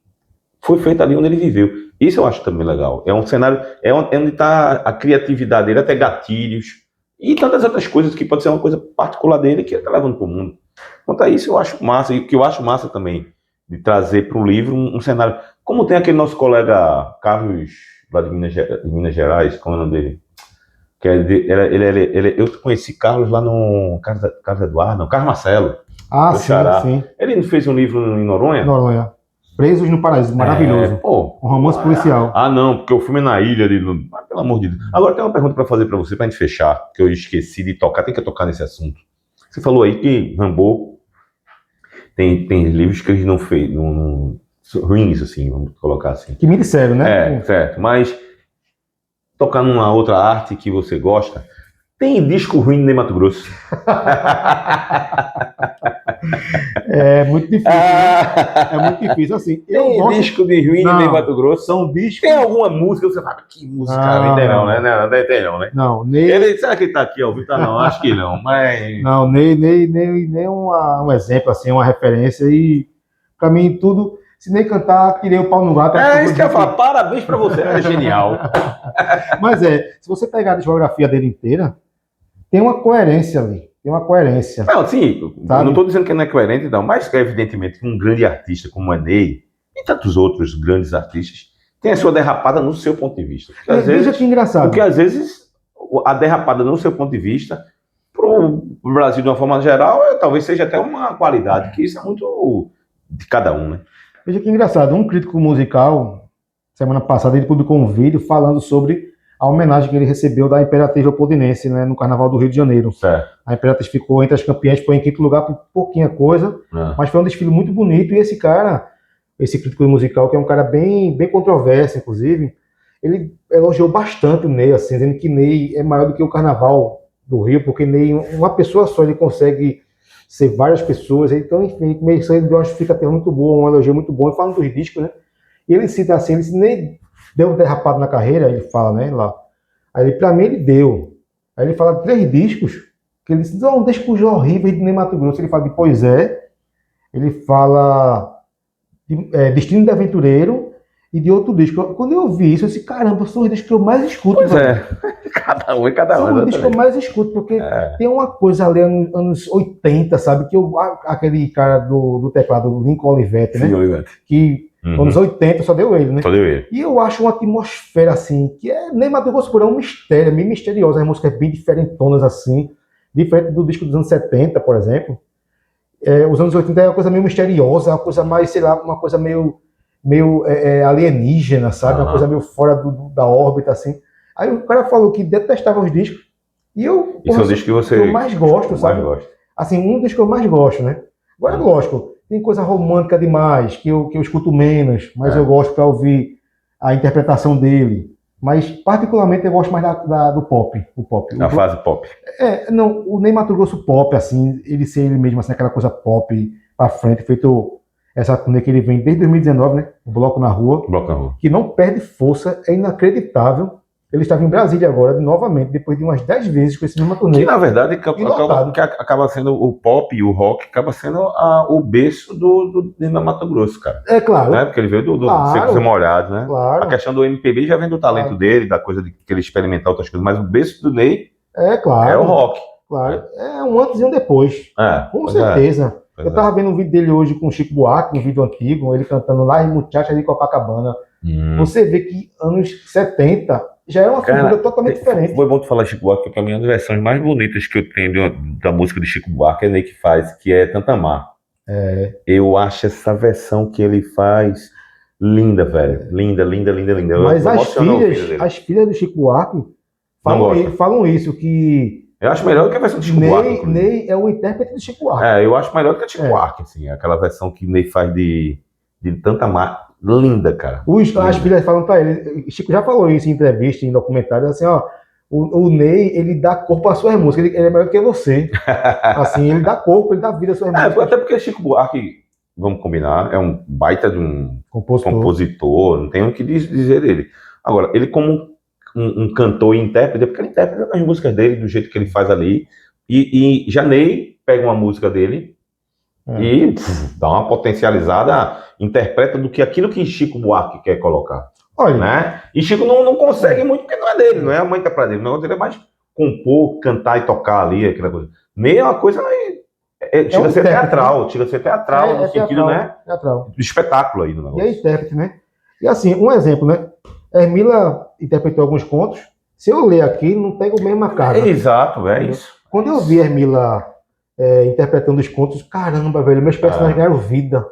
foi feito ali onde ele viveu. Isso eu acho também legal. É um cenário, é onde está a criatividade dele, até gatilhos e tantas outras coisas que pode ser uma coisa particular dele que ele está levando para o mundo. Quanto a isso, eu acho massa. E o que eu acho massa também, de trazer para o livro um cenário. Como tem aquele nosso colega Carlos, lá de Minas Gerais, como é o nome dele? Que eu conheci Carlos lá no Carlos Eduardo, não, Carlos Marcelo. Sim. Ele fez um livro em Noronha? Noronha. Presos no Paraíso, maravilhoso. Um romance policial. Não, porque o filme é na ilha, pelo amor de Deus. Agora tem uma pergunta para fazer para você, para a gente fechar, que eu esqueci de tocar, tem que tocar nesse assunto. Você falou aí que Rambo tem livros que ele não fez, ruins, assim, vamos colocar assim. Que me disseram, né? Certo, mas tocar numa outra arte que você gosta, tem disco ruim no Mato Grosso. É muito difícil. Né? É muito difícil, assim. Tem disco de ruim no Mato Grosso? São discos... Tem alguma música que você fala, que música? Não tem não, né? Não tem não, né? Não, será que ele tá aqui ao vivo? Tá não, acho que não, mas... Não, nem um exemplo, assim, uma referência. E, pra mim, tudo... Se nem cantar, tirei o pau no gato. Isso que eu ia falar, parabéns pra você, é genial. Mas se você pegar a discografia dele inteira, tem uma coerência ali. Tem uma coerência. Não, sim, eu não estou dizendo que não é coerente, não, mas evidentemente um grande artista como o Ney e tantos outros grandes artistas tem a sua derrapada no seu ponto de vista. Veja que engraçado. Porque às vezes a derrapada no seu ponto de vista pro Brasil de uma forma geral, talvez seja até uma qualidade, que isso é muito de cada um, né? Veja que engraçado, um crítico musical, semana passada, ele publicou um vídeo falando sobre a homenagem que ele recebeu da Imperatriz Leopoldinense, né, no Carnaval do Rio de Janeiro. Certo. A Imperatriz ficou entre as campeãs, foi em quinto lugar por pouquinha coisa, mas foi um desfile muito bonito, e esse cara, esse crítico musical, que é um cara bem controverso, inclusive, ele elogiou bastante o Ney, assim, dizendo que Ney é maior do que o Carnaval do Rio, porque Ney, uma pessoa só, ele consegue ser várias pessoas, então, enfim, ele deu uma justificativa muito boa, um elogio muito bom, e falando dos discos, né? E ele cita assim, ele disse, Ney deu um derrapado na carreira, ele fala, né, lá. Aí ele, pra mim, ele deu. Aí ele fala de 3 discos, que ele disse, não, discos horríveis de Ney Matogrosso. Ele fala de Pois É, ele fala de Destino de Aventureiro e de outro disco. Quando eu ouvi isso, eu disse, caramba, são os discos que eu mais escuto. Pois é, cada um e cada um. São os discos que eu mais escuto, porque tem uma coisa ali nos anos 80, sabe, que aquele cara do teclado, do Lincoln Olivetti, né? Sim, Olivetti. Que anos 80 só deu ele, né? Só deu ele. E eu acho uma atmosfera assim, que Ney Matogrosso por é um mistério, é meio misteriosa, as músicas bem diferentonas assim, diferente do disco dos anos 70, por exemplo. Os anos 80 é uma coisa meio misteriosa, uma coisa mais, sei lá, uma coisa meio alienígena, sabe? Uma coisa meio fora da órbita, assim. Aí o cara falou que detestava os discos, e eu... Esse é o disco que você... eu mais gosto, sabe? Assim, um dos que eu mais gosto, né? Agora, lógico, tem coisa romântica demais, que eu escuto menos, mas eu gosto para ouvir a interpretação dele. Mas, particularmente, eu gosto mais do pop. A fase pop. Não, o Ney Matogrosso pop, assim, ele ser ele mesmo, assim, aquela coisa pop pra frente, feito essa turnê que ele vem desde 2019, né? O Bloco na Rua. Bloco na Rua. Que não perde força, é inacreditável. Ele estava em Brasília agora, novamente, depois de umas 10 vezes com esse mesmo turnê. Que, na verdade, acaba sendo o pop e o rock, acaba sendo o berço do Ney Matogrosso, cara. É claro. Né? Porque ele veio do Secos e Molhados, né? Claro. A questão do MPB já vem do talento dele, da coisa de que ele experimentar outras coisas, mas o berço do Ney claro, é o rock. Claro. É um antes e um depois. Com certeza. Eu tava vendo um vídeo dele hoje com o Chico Buarque, um vídeo antigo, ele cantando lá em Muchacha de Copacabana. Você vê que anos 70 já é uma figura totalmente diferente. Foi bom tu falar de Chico Buarque, porque a minha uma das versões mais bonitas que eu tenho da música de Chico Buarque é Ney que faz, que é Tantamar. Eu acho essa versão que ele faz linda, velho. Linda. Mas as filhas do Chico Buarque falam isso, que eu acho melhor do que a versão de Chico Buarque. Ney é o intérprete do Chico Buarque. Eu acho melhor do que a Chico Buarque, assim. Aquela versão que Ney faz de Tantamar. Linda, cara. As filhas falam pra ele, Chico já falou isso em entrevista, em documentário, assim, ó, o Ney, ele dá corpo às suas músicas, ele é melhor do que você. Assim, ele dá corpo, ele dá vida às suas músicas. Até porque Chico Buarque, vamos combinar, é um baita de um compositor, não tem o que dizer dele. Agora, ele como um cantor e intérprete, porque ele interpreta as músicas dele do jeito que ele faz ali, e já Ney pega uma música dele e dá uma potencializada, interpreta do que aquilo que Chico Buarque quer colocar. Olha, né? E Chico não consegue muito, porque não é dele, não é a mãe que tá pra dele. O negócio dele é mais compor, cantar e tocar ali, aquela coisa. Ney é uma coisa chega a ser teatral, no sentido, teatral, né? Teatral. Do espetáculo aí no negócio. E é intérprete, né? E assim, um exemplo, né? Hermila interpretou alguns contos. Se eu ler aqui, não pega a mesma carga. Exato, é isso. Quando eu vi Hermila interpretando os contos, caramba, velho, meus personagens ganharam vida.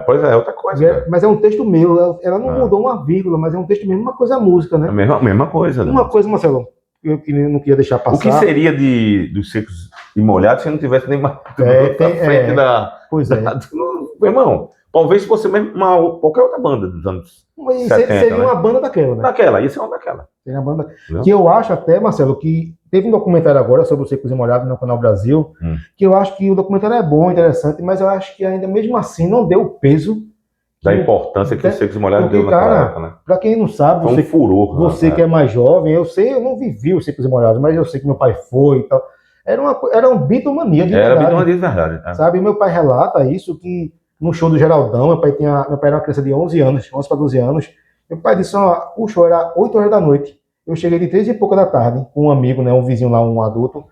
Pois é, outra coisa. Mas é um texto meu, ela não mudou uma vírgula, mas é um texto mesmo, uma coisa música, né? A mesma coisa. Uma coisa, Marcelo, eu não queria deixar passar. O que seria dos Secos e Molhados se não tivesse nem mais frente meu irmão, talvez fosse mesmo qualquer outra banda dos anos 70, seria uma banda daquela, né? Isso é uma daquela. Seria uma banda que eu acho até, Marcelo, que teve um documentário agora sobre os Secos e Molhados no Canal Brasil, que eu acho que o documentário é bom, interessante, mas eu acho que ainda mesmo assim não deu o peso da importância que os Secos e Molhados deu naquela época, né? Pra quem não sabe, foi um furor. Você que é mais jovem, eu não vivi os Secos e Molhados, mas eu sei que meu pai foi e tal. Era um bitomania de verdade. Era bitomania de verdade. Sabe, meu pai relata isso, que no show do Geraldão, meu pai era uma criança de 11 para 12 anos, meu pai disse, o show era 8 horas da noite, eu cheguei de 3 e pouca da tarde, com um amigo, né, um vizinho lá, um adulto,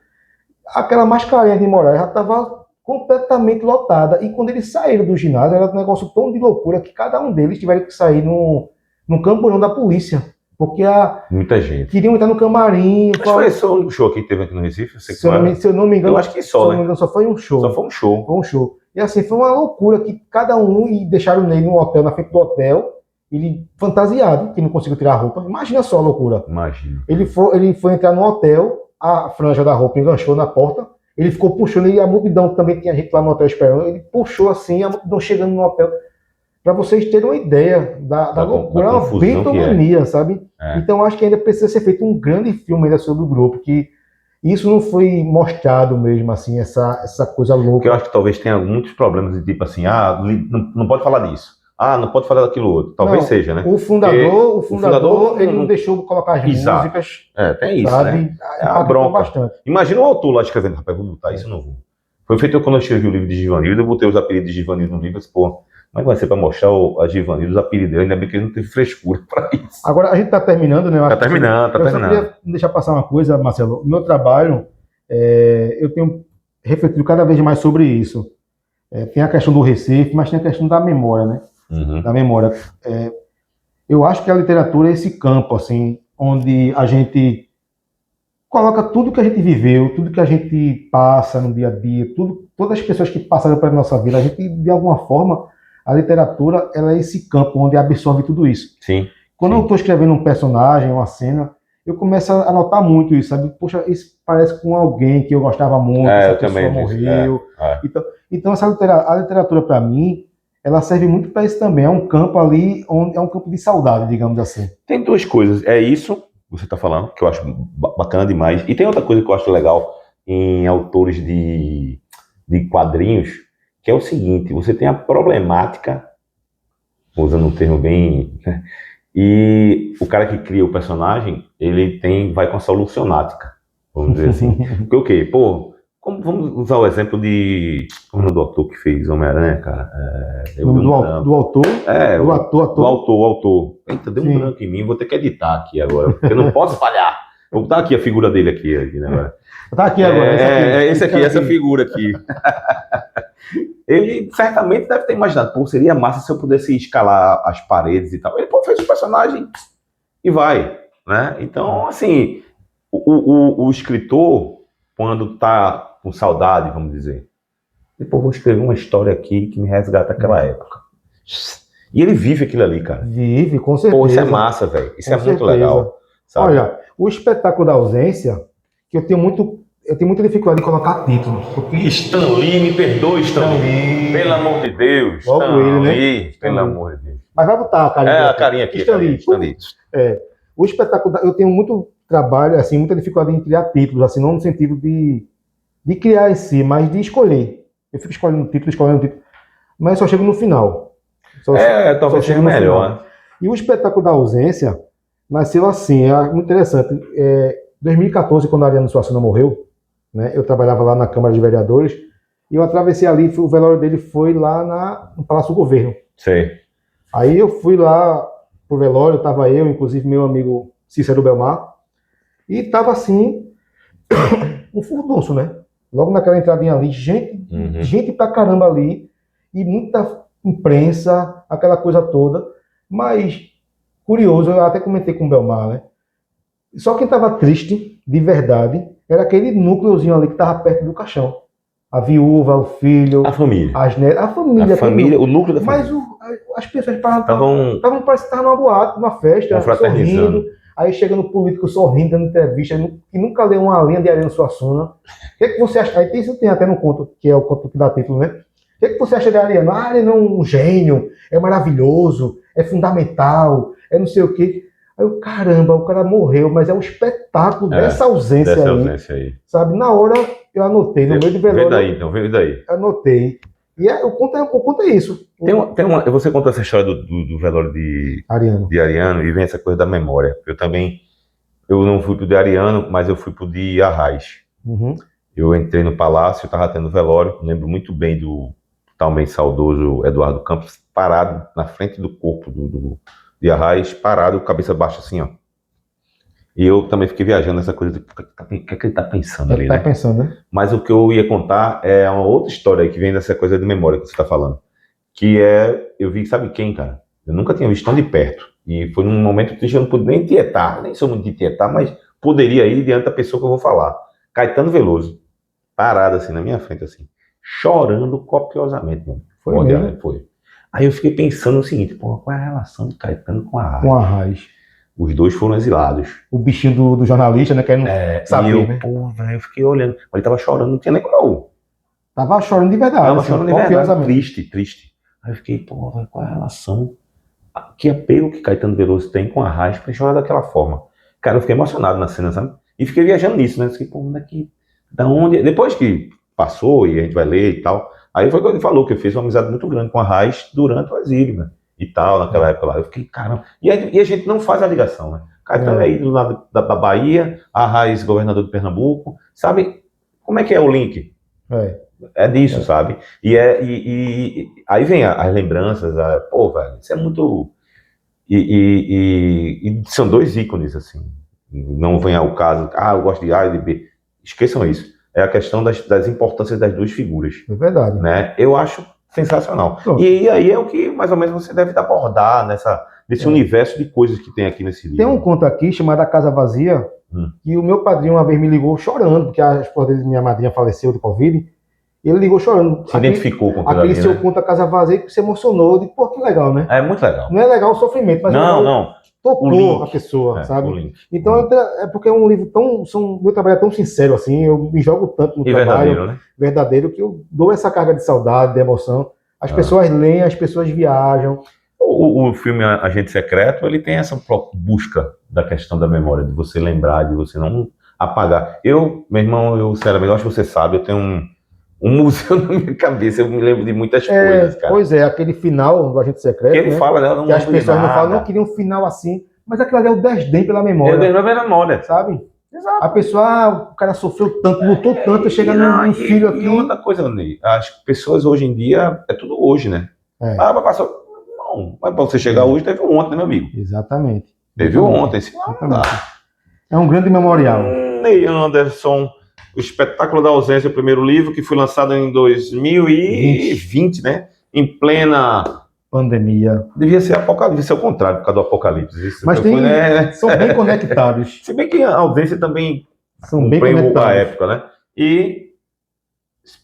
aquela mascarinha de Moraes já estava completamente lotada, e quando eles saíram do ginásio, era um negócio tão de loucura, que cada um deles tiveram que sair num camburão da polícia, Porque Muita gente. queriam entrar no camarim. Acho que foi só um show que teve aqui no Recife. Eu sei que Se eu não me engano, eu acho que só, né? não me engano, só foi um show. Só foi um show. Foi um show. E assim, foi uma loucura que cada um, e deixaram ele no hotel, na frente do hotel, ele fantasiado, que não conseguiu tirar a roupa. Imagina só a loucura. Imagina. Ele foi entrar no hotel, a franja da roupa enganchou na porta, ele ficou puxando, e a multidão também tinha gente lá no hotel esperando, ele puxou assim, a multidão chegando no hotel. Para vocês terem uma ideia da loucura, da uma confusão ventomania, sabe? É. Então acho que ainda precisa ser feito um grande filme ainda sobre o grupo, que isso não foi mostrado mesmo, assim, essa coisa louca. Porque eu acho que talvez tenha muitos problemas de tipo assim, não pode falar disso. Não pode falar daquilo outro. Talvez Não, seja, né? O fundador, ele não deixou colocar as Exato. músicas, Tem isso, sabe? né? É a Impactou bronca. bastante. Imagina o autor lá escrevendo, rapaz, vou botar isso, eu não vou. Foi feito quando eu escrevi o livro de Givanildo, eu botei os apelidos de Givanildo no livro, eu disse, pô, como é que vai ser para mostrar a Givanildo, os apelidos dele? Ainda bem que ele não teve frescura para isso. Agora, a gente está terminando, né? Eu Tá terminando. só queria deixar passar uma coisa, Marcelo. O meu trabalho, eu tenho refletido cada vez mais sobre isso. Tem a questão do Recife, mas tem a questão da memória, né? Uhum. Da memória. Eu acho que a literatura é esse campo, assim, onde a gente coloca tudo que a gente viveu, tudo que a gente passa no dia a dia, todas as pessoas que passaram pela nossa vida, a gente, de alguma forma, a literatura, ela é esse campo onde absorve tudo isso. Sim. Quando eu estou escrevendo um personagem, uma cena, eu começo a notar muito isso, sabe? Poxa, isso parece com alguém que eu gostava muito, essa pessoa morreu. Então a literatura, para mim, ela serve muito para isso também. É um campo ali, onde é um campo de saudade, digamos assim. Tem duas coisas. É isso que você está falando, que eu acho bacana demais. E tem outra coisa que eu acho legal em autores de quadrinhos, que é o seguinte, você tem a problemática, usando um termo bem... né, e o cara que cria o personagem, ele vai com a solucionática, vamos dizer assim. Porque o quê? Pô, vamos usar o exemplo como é o do autor que fez Homem-Aranha, cara? Do autor? Do ator. Do autor. Eita, deu um branco em mim, vou ter que editar aqui agora, porque eu não posso falhar. Vou botar aqui a figura dele aqui né, agora. Tá aqui agora. Essa figura aqui. Ele certamente deve ter imaginado, pô, seria massa se eu pudesse escalar as paredes e tal. Ele, pô, fez o personagem e vai, né? Então, assim, o escritor, quando tá com saudade, vamos dizer, depois vou escrever uma história aqui que me resgata aquela época. E ele vive aquilo ali, cara. Vive, com certeza. Pô, isso é massa, velho. Isso é muito legal. Sabe? Olha, o espetáculo da ausência, que eu tenho muita dificuldade em colocar título. Porque... Stan Lee, me perdoe, Stan Lee. Pelo amor de Deus. Logo Stan ele, né? Lee, pelo amor de Deus. Mas vai botar a carinha. A carinha aqui. Stan Lee. O espetáculo, eu tenho muito trabalho, assim, muita dificuldade em criar títulos, assim, não no sentido de criar em si, mas de escolher. Eu fico escolhendo título, mas só chego no final. Talvez seja melhor. Né? E o espetáculo da ausência nasceu assim, é muito interessante. Em 2014, quando a Ariano Suassuna morreu, né, eu trabalhava lá na Câmara de Vereadores, e eu atravessei ali, o velório dele foi lá no Palácio do Governo. Sei. Aí eu fui lá pro velório, estava eu, inclusive meu amigo Cícero Belmar, e estava assim, um furdunço, né? Logo naquela entradinha ali, gente pra caramba ali, e muita imprensa, aquela coisa toda, mas curioso, eu até comentei com o Belmar, né? Só quem estava triste, de verdade, era aquele núcleozinho ali que estava perto do caixão. A viúva, o filho, a família, as netas, a família, o núcleo da família. Mas as pessoas estavam parece que estavam numa boate, numa festa, sorrindo. Aí chega no político sorrindo, dando entrevista, que nunca leu uma linha de Ariano Suassuna. O que você acha? Aí isso tem até no conto, que é o conto que dá título, né? O que você acha de Ariano? Ariano é um gênio, é maravilhoso, é fundamental, é não sei o quê. Aí eu, caramba, o cara morreu, mas é um espetáculo dessa ausência aí. Sabe? Na hora eu anotei, no meio do velório. Vem daí. Anotei. E o conto é isso. Você conta essa história do velório de Ariano e vem essa coisa da memória. Eu não fui pro de Ariano, mas eu fui pro de Arraiz. Uhum. Eu entrei no palácio, estava tendo velório, lembro muito bem do também saudoso Eduardo Campos, parado na frente do corpo de Arraiz, parado, cabeça baixa assim, ó. E eu também fiquei viajando nessa coisa de o que é que ele tá pensando ali, né? Tá pensando, né? Mas o que eu ia contar é uma outra história aí que vem dessa coisa de memória que você tá falando. Que é, eu vi, sabe quem, cara? Eu nunca tinha visto tão de perto. E foi num momento triste, eu não pude nem tietar, nem sou muito de tietar, mas poderia ir diante da pessoa que eu vou falar. Caetano Veloso, parado assim na minha frente, assim, chorando copiosamente, mano. Foi mesmo? Foi. Aí eu fiquei pensando o seguinte, pô, qual é a relação de Caetano com a Raiz? Com a Raiz. Os dois foram exilados. O bichinho do jornalista, né? Querendo saber, e eu, né? pô, velho, eu fiquei olhando. Mas ele tava chorando, não tinha nem como. Tava chorando de verdade. Tava assim, chorando de verdade, copiosamente. triste. Aí eu fiquei, pô, velho, qual é a relação? Que apego que Caetano Veloso tem com a Raiz pra ele chorar daquela forma? Cara, eu fiquei emocionado na cena, sabe? E fiquei viajando nisso, né? Eu fiquei, pô, da onde? Depois que passou e a gente vai ler e tal, aí foi quando ele falou que eu fiz uma amizade muito grande com a Raiz durante o exílio, né? E tal, naquela época lá. Eu fiquei, caramba. E a gente não faz a ligação, né? Caetano é ídolo da Bahia, a Raiz, governador de Pernambuco, sabe? Como é que é o link? É disso, sabe? E aí vem as lembranças, pô, velho, isso é muito... E são dois ícones, assim. Não vem ao caso, eu gosto de A e de B. Esqueçam isso. É a questão das importâncias das duas figuras. É verdade. Né? Eu acho sensacional. E aí é o que, mais ou menos, você deve abordar nesse universo de coisas que tem aqui nesse livro. Tem um conto aqui chamado A Casa Vazia, que o meu padrinho uma vez me ligou chorando, porque a esposa de minha madrinha faleceu de Covid. Ele ligou chorando. Se identificou com aquele seu conto A Casa Vazia que se emocionou. Eu digo, pô, que legal, né? É muito legal. Não é legal o sofrimento, mas não. Tocou a pessoa, sabe? Então é porque é um livro meu trabalho é tão sincero assim, eu me jogo tanto no trabalho verdadeiro que eu dou essa carga de saudade, de emoção. As pessoas leem, as pessoas viajam. O filme Agente Secreto, ele tem essa busca da questão da memória, de você lembrar, de você não apagar. Meu irmão, sinceramente, eu acho que você sabe, eu tenho um museu na minha cabeça, eu me lembro de muitas coisas, cara. Pois é, aquele final do Agente Secreto, que ele fala, né? Que as pessoas não falam, não queriam um final assim, mas aquilo ali é o desdém pela memória. É pela memória. Sabe? Exato. A pessoa, o cara sofreu tanto, lutou tanto, chega num filho aqui. E outra coisa, Ney, as pessoas hoje em dia, é tudo hoje, né? Passou. Não, mas pra você chegar hoje, teve ontem, né, meu amigo? Exatamente. Teve ontem, É um grande memorial. Ney Anderson, O Espetáculo da Ausência, o primeiro livro, que foi lançado em 2020, né? Em plena pandemia. Devia ser o contrário, por causa do apocalipse. Isso mas são bem conectados. Se bem que a Ausência também são bem conectados. A época, né? E isso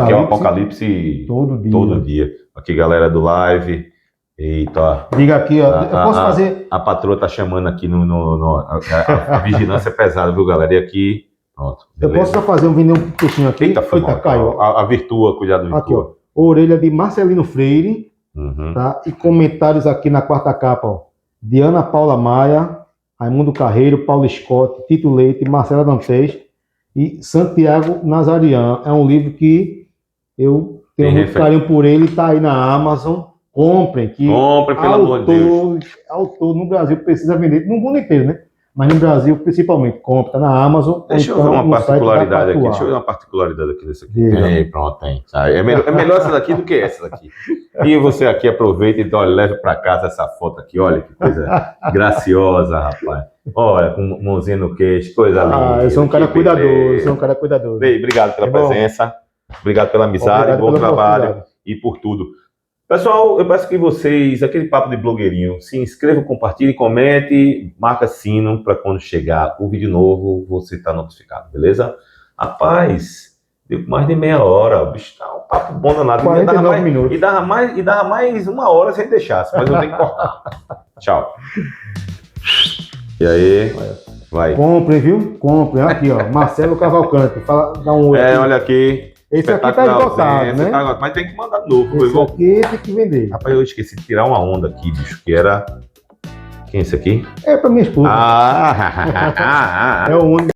aqui é o Apocalipse todo dia. Aqui, galera do live. Eita. Diga aqui, ó. Eu posso fazer. A patroa tá chamando aqui a vigilância é pesada, viu, galera? E aqui. Pronto. Beleza. Eu posso só fazer um peixinho aqui? Eita, caiu. A Virtua, cuidado, Virtua. Aqui, ó. Orelha de Marcelino Freire. Tá? E comentários aqui na quarta capa, ó. De Ana Paula Maia, Raimundo Carreiro, Paulo Scott, Tito Leite, Marcela Dantes e Santiago Nazarian. É um livro que eu tenho muito carinho por ele, tá aí na Amazon. Comprem, pelo amor de Deus. Autor no Brasil precisa vender, no mundo inteiro, né? Mas no Brasil, principalmente, compra, tá na Amazon. Deixa eu ver uma particularidade aqui. Desse aqui. Pronto, tem. É melhor essa daqui do que essa daqui. E você aqui aproveita e leva para casa essa foto aqui. Olha que coisa graciosa, rapaz. Olha, com mãozinha no queixo, coisa linda. Eu sou um cara cuidadoso, Bem, obrigado pela presença. Obrigado pela amizade, bom trabalho e por tudo. Pessoal, eu peço que vocês, aquele papo de blogueirinho, se inscrevam, compartilhem, comente, marca sino para quando chegar o vídeo novo, você tá notificado, beleza? Rapaz, deu mais de meia hora, o bicho tá um papo bom danado. 49 minutos. E dava mais uma hora se a gente deixasse, mas eu tenho que cortar. Tchau. E aí, vai. Comprem, viu? Comprem, aqui ó, Marcelo Cavalcante, dá um oi aqui. Olha aqui. Esse aqui tá esgotado, né? Mas tem que mandar novo. Esse aqui tem que vender. Rapaz, eu esqueci de tirar uma onda aqui, bicho, que era... Quem é esse aqui? É pra minha esposa. É o único.